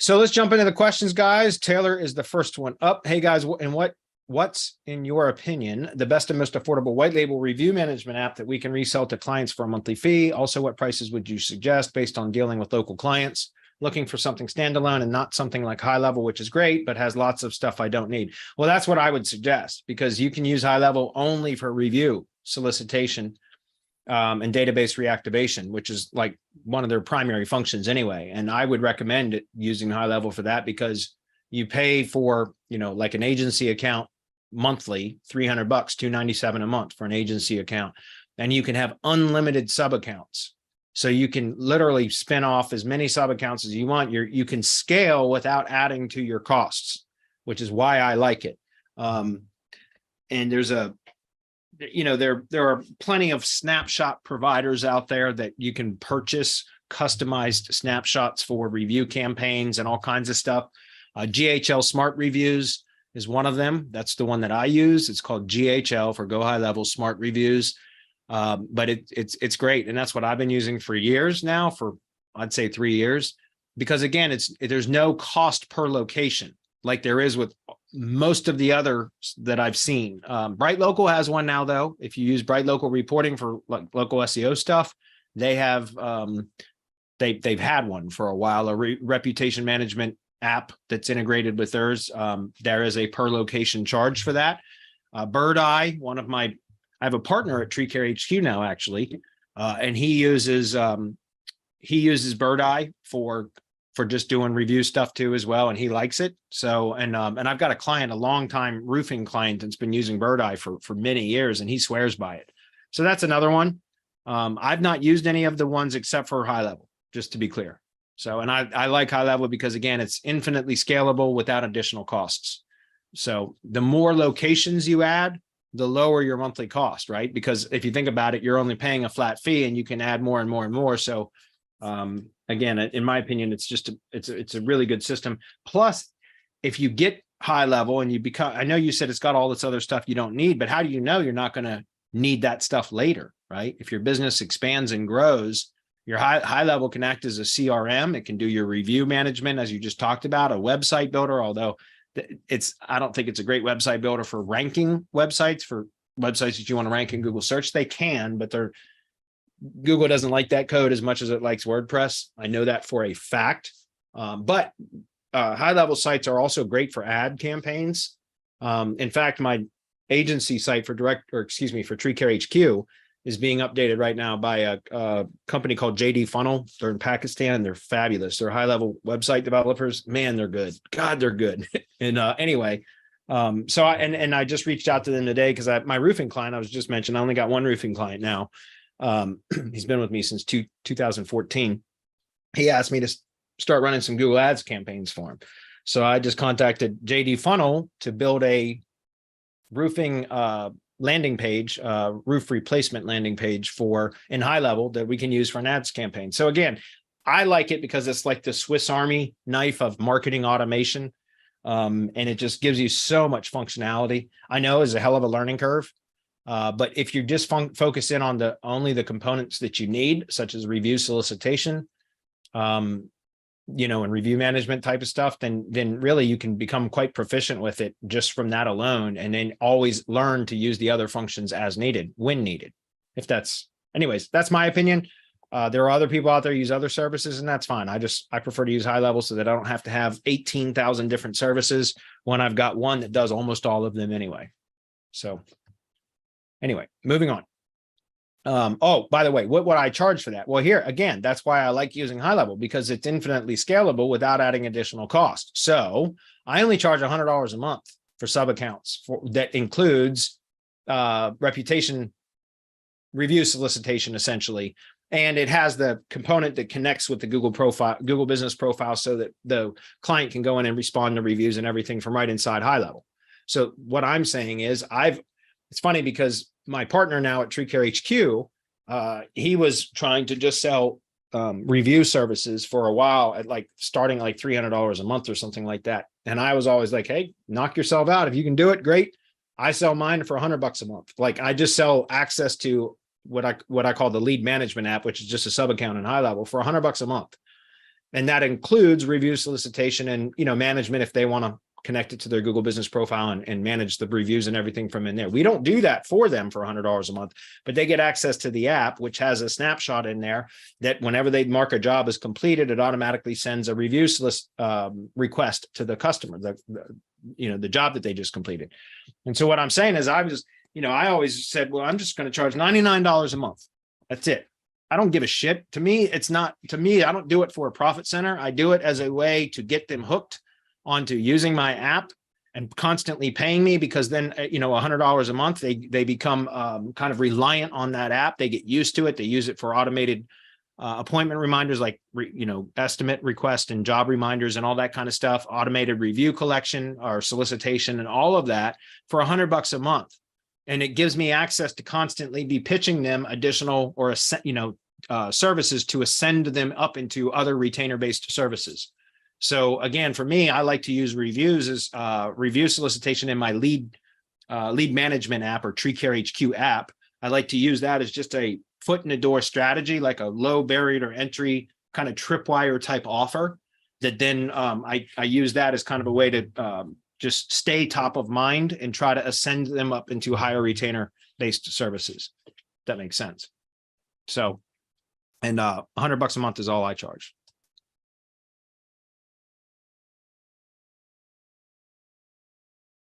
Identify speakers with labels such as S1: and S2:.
S1: So let's jump into the questions, guys. Taylor is the first one up. Hey guys, and what's in your opinion the best and most affordable white label review management app that we can resell to clients for a monthly fee? Also, what prices would you suggest based on dealing with local clients? Looking for something standalone and not something like High Level, which is great, but has lots of stuff I don't need. Well, that's what I would suggest, because you can use High Level only for review, solicitation, and database reactivation, which is like one of their primary functions anyway. And I would recommend using High Level for that, because you pay for, like an agency account monthly, $300, $297 a month for an agency account. And you can have unlimited sub accounts. So you can literally spin off as many sub accounts as you want. You can scale without adding to your costs, which is why I like it. And there's there are plenty of snapshot providers out there that you can purchase customized snapshots for review campaigns and all kinds of stuff. GHL Smart Reviews is one of them. That's the one that I use. It's called GHL for Go High Level Smart Reviews. But it's great. And that's what I've been using for years now, for I'd say 3 years, because again, there's no cost per location like there is with most of the others that I've seen. Bright Local has one now, though. If you use Bright Local reporting for like local SEO stuff, they have they've had one for a while, a reputation management app that's integrated with theirs. There is a per location charge for that. Bird Eye, I have a partner at Tree Care HQ now, actually, and he uses Bird Eye for just doing review stuff too as well, and he likes it. So and I've got a client, a longtime roofing client, that's been using Bird Eye for many years, and he swears by it. So that's another one. I've not used any of the ones except for High Level, just to be clear. So and I like High Level because again, it's infinitely scalable without additional costs. So the more locations you add, the lower your monthly cost, right? Because if you think about it, you're only paying a flat fee and you can add more and more and more. So again, in my opinion, it's a really good system. Plus, if you get High Level and you become, I know you said it's got all this other stuff you don't need, but how do you know you're not going to need that stuff later, right? If your business expands and grows, your high Level can act as a CRM. It can do your review management, as you just talked about, a website builder, although I don't think it's a great website builder for ranking websites, for websites that you want to rank in Google search. They can, but Google doesn't like that code as much as it likes WordPress. I know that for a fact. But High Level sites are also great for ad campaigns. In fact, my agency site for Tree Care HQ is being updated right now by a company called JD Funnel. They're in Pakistan. They're fabulous. They're High Level website developers. Man, they're good. God, they're good. And anyway, so I just reached out to them today because my roofing client, I was just mentioned, I only got one roofing client now. He's been with me since 2014. He asked me to start running some Google Ads campaigns for him. So I just contacted JD Funnel to build a roofing landing page, roof replacement landing page in High Level that we can use for an ads campaign. So again, I like it because it's like the Swiss Army knife of marketing automation. And it just gives you so much functionality. I know it's a hell of a learning curve. But if you just focus in on only the components that you need, such as review solicitation, and review management type of stuff, then really you can become quite proficient with it just from that alone, and then always learn to use the other functions as needed, when needed. Anyways, that's my opinion. There are other people out there who use other services, and that's fine. I prefer to use High Level so that I don't have to have 18,000 different services when I've got one that does almost all of them anyway. So anyway, moving on. Oh, by the way, what would I charge for that? Well, here again, that's why I like using High Level, because it's infinitely scalable without adding additional cost. So I only charge $100 a month for sub accounts that includes reputation review solicitation, essentially. And it has the component that connects with the Google business profile, so that the client can go in and respond to reviews and everything from right inside High Level. So what I'm saying is it's funny because my partner now at Tree Care HQ, he was trying to just sell review services for a while at starting $300 a month or something like that. And I was always like, hey, knock yourself out. If you can do it, great. I sell mine for $100 a month. I just sell access to what I call the lead management app, which is just a sub account in High Level, for $100 a month. And that includes review solicitation and, management if they want to connect it to their Google business profile and manage the reviews and everything from in there. We don't do that for them for $100 a month, but they get access to the app, which has a snapshot in there that whenever they mark a job as completed, it automatically sends a review request to the customer, the job that they just completed. And so what I'm saying is I always said, well, I'm just going to charge $99 a month. That's it. I don't give a shit. To me, I don't do it for a profit center. I do it as a way to get them hooked onto using my app and constantly paying me, because then, $100 a month, they become kind of reliant on that app. They get used to it. They use it for automated appointment reminders, like, estimate request and job reminders and all that kind of stuff, automated review collection or solicitation and all of that for $100 a month. And it gives me access to constantly be pitching them additional or, services to ascend them up into other retainer-based services. So again, for me, I like to use reviews as review solicitation in my lead management app or TreeCare HQ app. I like to use that as just a foot in the door strategy, like a low barrier to entry kind of tripwire type offer that then I use that as kind of a way to just stay top of mind and try to ascend them up into higher retainer based services. If that makes sense. So, and $100 a month is all I charge.